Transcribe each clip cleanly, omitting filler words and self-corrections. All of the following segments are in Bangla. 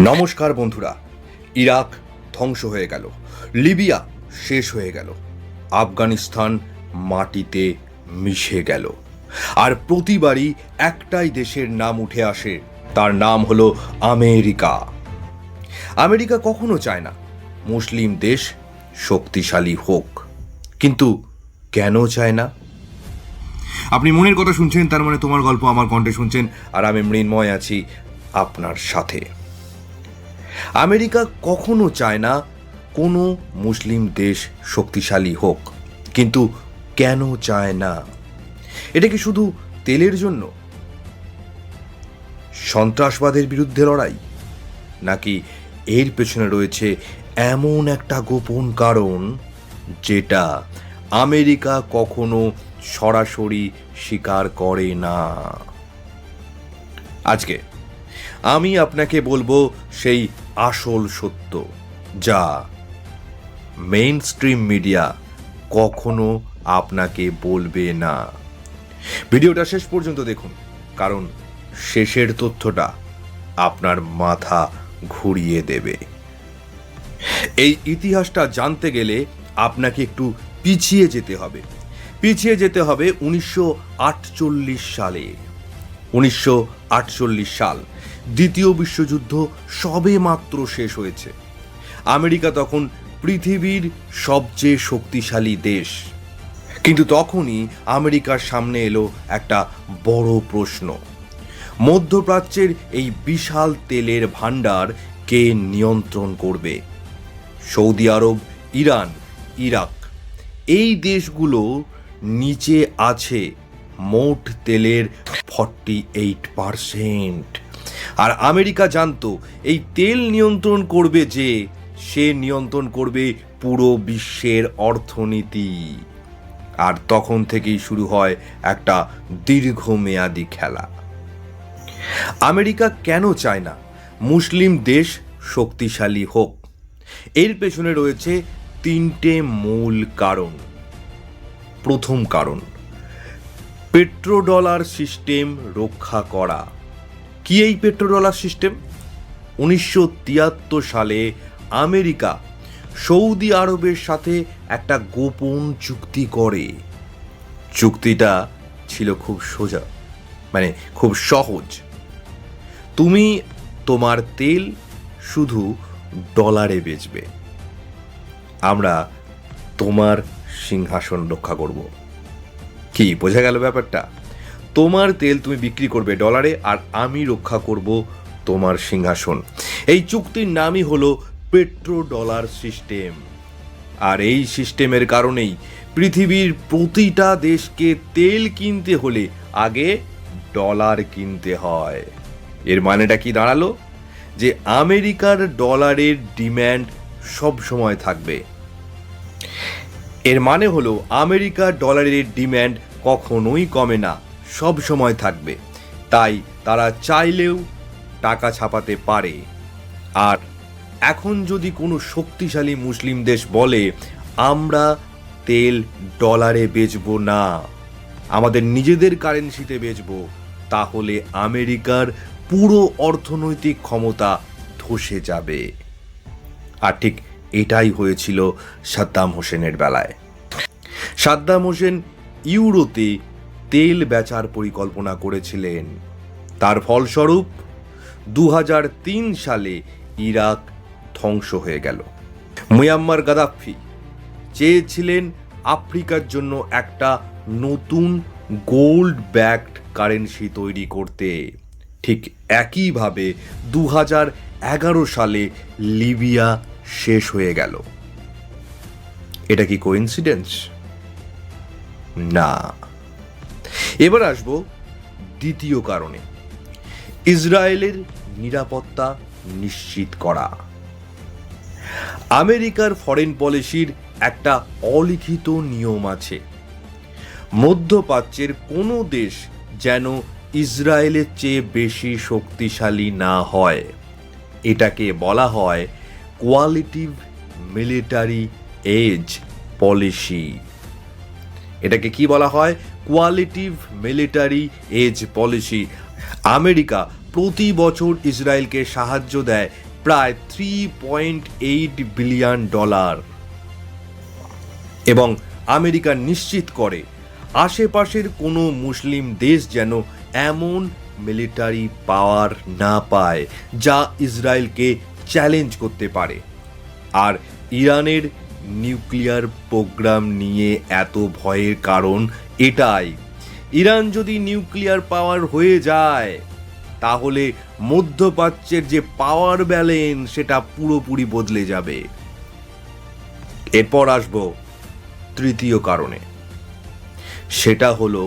নমস্কার বন্ধুরা। ইরাক ধ্বংস হয়ে গেল, লিবিয়া শেষ হয়ে গেল, আফগানিস্তান মাটিতে মিশে গেল, আর প্রতিবারই একটাই দেশের নাম উঠে আসে, তার নাম হলো আমেরিকা। আমেরিকা কখনো চায় না মুসলিম দেশ শক্তিশালী হোক, কিন্তু কেন চায় না? আপনি মনের কথা শুনছেন, তার মানে তোমার গল্প আমার কণ্ঠে শুনছেন, আর আমি মৃন্ময় আছি আপনার সাথে। আমেরিকা কখনো চায় না কোনো মুসলিম দেশ শক্তিশালী হোক, কিন্তু কেন চায় না? এটা কি শুধু তেলের জন্য? সন্ত্রাসবাদের বিরুদ্ধে লড়াই? নাকি এর পেছনে রয়েছে এমন একটা গোপন কারণ যেটা আমেরিকা কখনো সরাসরি স্বীকার করে না? আজকে আমি আপনাকে বলবো সেই আসল সত্য, যা মেইন স্ট্রিম মিডিয়া কখনো আপনাকে বলবে না। ভিডিওটা শেষ পর্যন্ত দেখুন, কারণ শেষের তথ্যটা আপনার মাথা ঘুরিয়ে দেবে। এই ইতিহাসটা জানতে গেলে আপনাকে একটু পিছিয়ে যেতে হবে। 1948 সালে। 1948 সাল, দ্বিতীয় বিশ্বযুদ্ধ সবে মাত্র শেষ হয়েছে। আমেরিকা তখন পৃথিবীর সবচেয়ে শক্তিশালী দেশ, কিন্তু তখনই আমেরিকার সামনে এলো একটা বড় প্রশ্ন। মধ্যপ্রাচ্যের এই বিশাল তেলের ভান্ডার কে নিয়ন্ত্রণ করবে? সৌদি আরব, ইরান, ইরাক, এই দেশগুলো নিচে আছে মোট তেলের 48%। আর আমেরিকা জানতো এই তেল নিয়ন্ত্রণ করবে যে, সে নিয়ন্ত্রণ করবে পুরো বিশ্বের অর্থনীতি। আর তখন থেকেই শুরু হয় একটা দীর্ঘমেয়াদী খেলা। আমেরিকা কেন চায় না মুসলিম দেশ শক্তিশালী হোক? এর পেছনে রয়েছে তিনটে মূল কারণ। প্রথম কারণ, পেট্রোডলার সিস্টেম রক্ষা করা। কি এই পেট্রোডলার সিস্টেম? 1973 সালে আমেরিকা সৌদি আরবের সাথে একটা গোপন চুক্তি করে। চুক্তিটা ছিল খুব সোজা, মানে খুব সহজ। তুমি তোমার তেল শুধু ডলারে বেচবে, আমরা তোমার সিংহাসন রক্ষা করব। কি বোঝা গেল ব্যাপারটা? তোমার তেল তুমি বিক্রি করবে ডলারে, আর আমি রক্ষা করব তোমার সিংহাসন। এই চুক্তির নামই হলো পেট্রোডলার সিস্টেম। আর এই সিস্টেমের কারণেই পৃথিবীর প্রতিটা দেশকে তেল কিনতে হলে আগে ডলার কিনতে হয়। এর মানেটা কি দাঁড়ালো? যে আমেরিকার ডলারের ডিম্যান্ড সব সময় থাকবে। এর মানে হলো আমেরিকার ডলারের ডিম্যান্ড কখনোই কমে না, সব সময় থাকবে। তাই তারা চাইলেও টাকা ছাপাতে পারে। আর এখন যদি কোনো শক্তিশালী মুসলিম দেশ বলে আমরা তেল ডলারে বেচবো না, আমাদের নিজেদের কারেন্সিতে বেচবো, তাহলে আমেরিকার পুরো অর্থনৈতিক ক্ষমতা ধসে যাবে। আর ঠিক এটাই হয়েছিল সাদ্দাম হোসেনের বেলায়। সাদ্দাম হোসেন ইউরোতে তেল বেচার পরিকল্পনা করেছিলেন। তার ফলস্বরূপ 2003 সালে ইরাক ধ্বংস হয়ে গেল। মুয়াম্মার গাদ্দাফি চেয়েছিলেন আফ্রিকার জন্য একটা নতুন গোল্ড ব্যাকড কারেন্সি তৈরি করতে। ঠিক একইভাবে 2011 সালে লিবিয়া শেষ হয়ে গেল। এটা কি কোইন্সিডেন্স? না। এবার আসবো দ্বিতীয় কারণে, ইসরায়েলের নিরাপত্তা নিশ্চিত করা। আমেরিকার ফরেন পলিসির একটা অলিখিত নিয়ম আছে, মধ্যপ্রাচ্যের কোনো দেশ যেন ইসরায়েলের চেয়ে বেশি শক্তিশালী না হয়। এটাকে বলা হয় কোয়ালিটিভ মিলিটারি এজ পলিসি। এটাকে কি বলা হয়? Qualitative military edge policy. America প্রতি বছর ইসরায়েলকে সাহায্য দেয় প্রায় $3.8 বিলিয়ন এবং আমেরিকা নিশ্চিত করে আশেপাশের কোনো মুসলিম দেশ যেন এমন মিলিটারি পাওয়ার না পায় যা ইসরায়েলকে চ্যালেঞ্জ করতে পারে। আর ইরানের নিউক্লিয়ার প্রোগ্রাম নিয়ে এত ভয়ের কারণ এটাই, ইরান যদি নিউক্লিয়ার পাওয়ার হয়ে যায় তাহলে মধ্যপ্রাচ্যের যে পাওয়ার ব্যালেন্স সেটা পুরোপুরি বদলে যাবে। এরপর আসবো তৃতীয় কারণে, সেটা হলো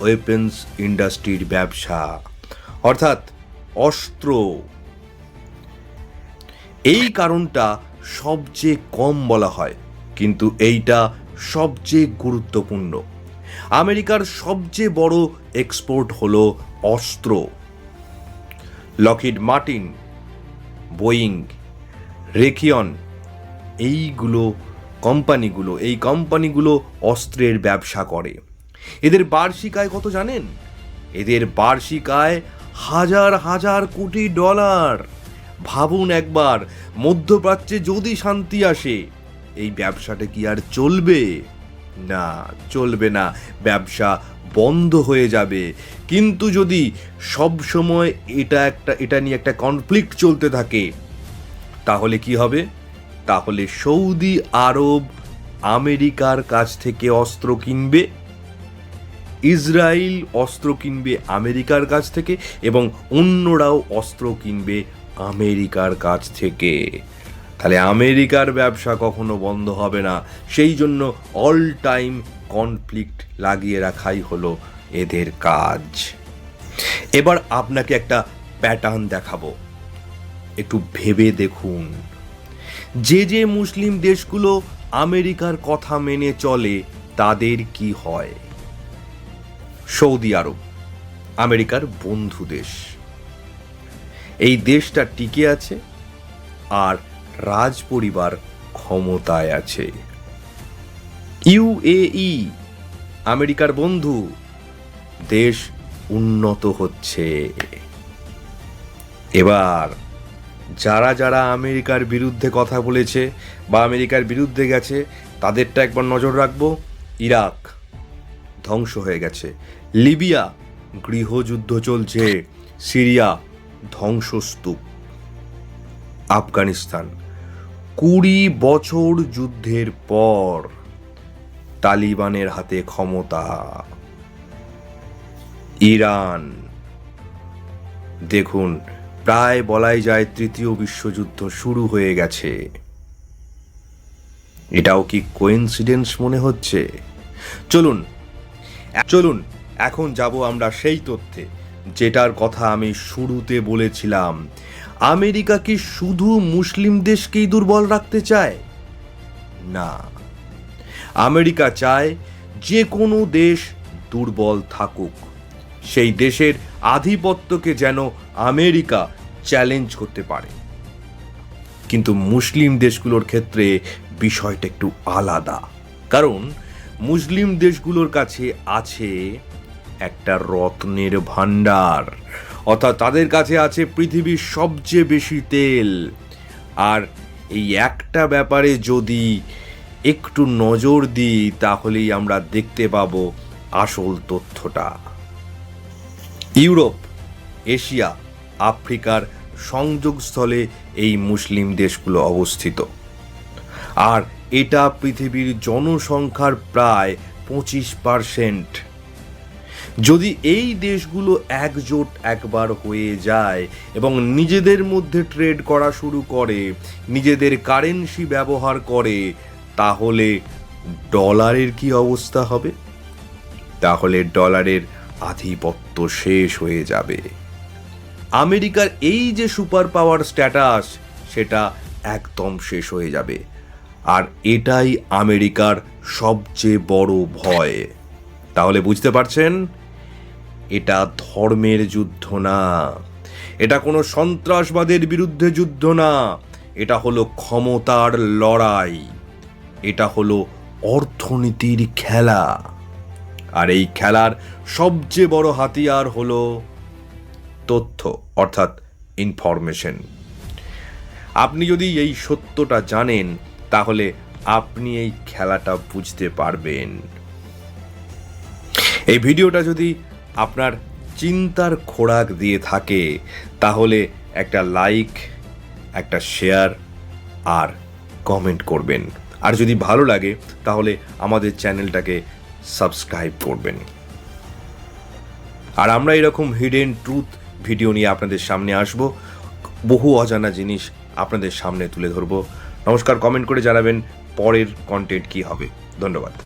ওয়েপন্স ইন্ডাস্ট্রির ব্যবসা, অর্থাৎ অস্ত্র। এই কারণটা সবচেয়ে কম বলা হয়, কিন্তু এইটা সবচেয়ে গুরুত্বপূর্ণ। আমেরিকার সবচেয়ে বড় এক্সপোর্ট হলো অস্ত্র। লকহিড মার্টিন, বোয়িং, রেকিয়ন, এই কোম্পানিগুলো অস্ত্রের ব্যবসা করে। এদের বার্ষিক আয় কত জানেন? এদের বার্ষিক আয় হাজার হাজার কোটি ডলার। ভাবুন একবার, মধ্যপ্রাচ্যে যদি শান্তি আসে এই ব্যবসাটা কি আর চলবে? না, চলবে না, ব্যবসা বন্ধ হয়ে যাবে। কিন্তু যদি সব সময় এটা নিয়ে একটা কনফ্লিক্ট চলতে থাকে তাহলে কি হবে? তাহলে সৌদি আরব আমেরিকার কাছ থেকে অস্ত্র কিনবে, ইসরায়েল অস্ত্র কিনবে আমেরিকার কাছ থেকে, এবং অন্যরাও অস্ত্র কিনবে আমেরিকার কাছ থেকে। তাহলে আমেরিকার ব্যবসা কখনো বন্ধ হবে না। সেই জন্য অল টাইম কনফ্লিক্ট লাগিয়ে রাখাই হলো এদের কাজ। এবার আপনাকে একটা প্যাটার্ন দেখাবো, একটু ভেবে দেখুন। যে মুসলিম দেশগুলো আমেরিকার কথা মেনে চলে তাদের কি হয়? সৌদি আরব আমেরিকার বন্ধু দেশ, এই দেশটা টিকে আছে আর রাজ পরিবার ক্ষমতায় আছে। ইউএই আমেরিকার বন্ধু দেশ, উন্নত হচ্ছে। এবার যারা আমেরিকার বিরুদ্ধে কথা বলেছে বা আমেরিকার বিরুদ্ধে গেছে তাদেরটা একবার নজর রাখবো। ইরাক ধ্বংস হয়ে গেছে, লিবিয়া গৃহযুদ্ধ চলছে, সিরিয়া ধ্বংসস্তূপ, আফগানিস্তান 20 বছর যুদ্ধের পর তালিবানের হাতে ক্ষমতা, ইরান দেখুন প্রায় বলাই যায় তৃতীয় বিশ্বযুদ্ধ শুরু হয়ে গেছে। এটাও কি কোইন্সিডেন্স মনে হচ্ছে? চলুন এখন যাব আমরা সেই তথ্যে যেটার কথা আমি শুরুতে বলেছিলাম। আমেরিকা কি শুধু মুসলিম দেশকেই দুর্বল রাখতে চায়? না, আমেরিকা চায় যে কোনো দেশ দুর্বল থাকুক, সেই দেশের আধিপত্যকে যেন আমেরিকা চ্যালেঞ্জ করতে পারে। কিন্তু মুসলিম দেশগুলোর ক্ষেত্রে বিষয়টা একটু আলাদা, কারণ মুসলিম দেশগুলোর কাছে আছে একটা রত্নের ভাণ্ডার, অর্থাৎ তাদের কাছে আছে পৃথিবীর সবচেয়ে বেশি তেল। আর এই একটা ব্যাপারে যদি একটু নজর দিই তাহলেই আমরা দেখতে পাবো আসল তথ্যটা। ইউরোপ, এশিয়া, আফ্রিকার সংযোগস্থলে এই মুসলিম দেশগুলো অবস্থিত, আর এটা পৃথিবীর জনসংখ্যার প্রায় 25%। যদি এই দেশগুলো একজোট একবার হয়ে যায় এবং নিজেদের মধ্যে ট্রেড করা শুরু করে, নিজেদের কারেন্সি ব্যবহার করে, তাহলে ডলারের কি অবস্থা হবে? তাহলে ডলারের আধিপত্য শেষ হয়ে যাবে। আমেরিকার এই যে সুপার পাওয়ার স্ট্যাটাস সেটা একদম শেষ হয়ে যাবে। আর এটাই আমেরিকার সবচেয়ে বড় ভয়। তাহলে বুঝতে পারছেন, এটা ধর্মের যুদ্ধ না, এটা কোনো সন্ত্রাসবাদের বিরুদ্ধে যুদ্ধ না, এটা হলো ক্ষমতার লড়াই, এটা হলো অর্থনীতির খেলা। আর এই খেলার সবচেয়ে বড় হাতিয়ার হলো তথ্য, অর্থাৎ ইনফরমেশন। আপনি যদি এই সত্যটা জানেন তাহলে আপনি এই খেলাটা বুঝতে পারবেন। এই ভিডিওটা যদি আপনার চিন্তার খোরাক দিয়ে থাকে তাহলে একটা লাইক, একটা শেয়ার আর কমেন্ট করবেন। আর যদি ভালো লাগে তাহলে আমাদের চ্যানেলটাকে সাবস্ক্রাইব করবেন। আর আমরা এরকম হিডেন ট্রুথ ভিডিও নিয়ে আপনাদের সামনে আসব, বহু অজানা জিনিস আপনাদের সামনে তুলে ধরব। নমস্কার, কমেন্ট করে জানাবেন পরের কন্টেন্ট কী হবে। ধন্যবাদ।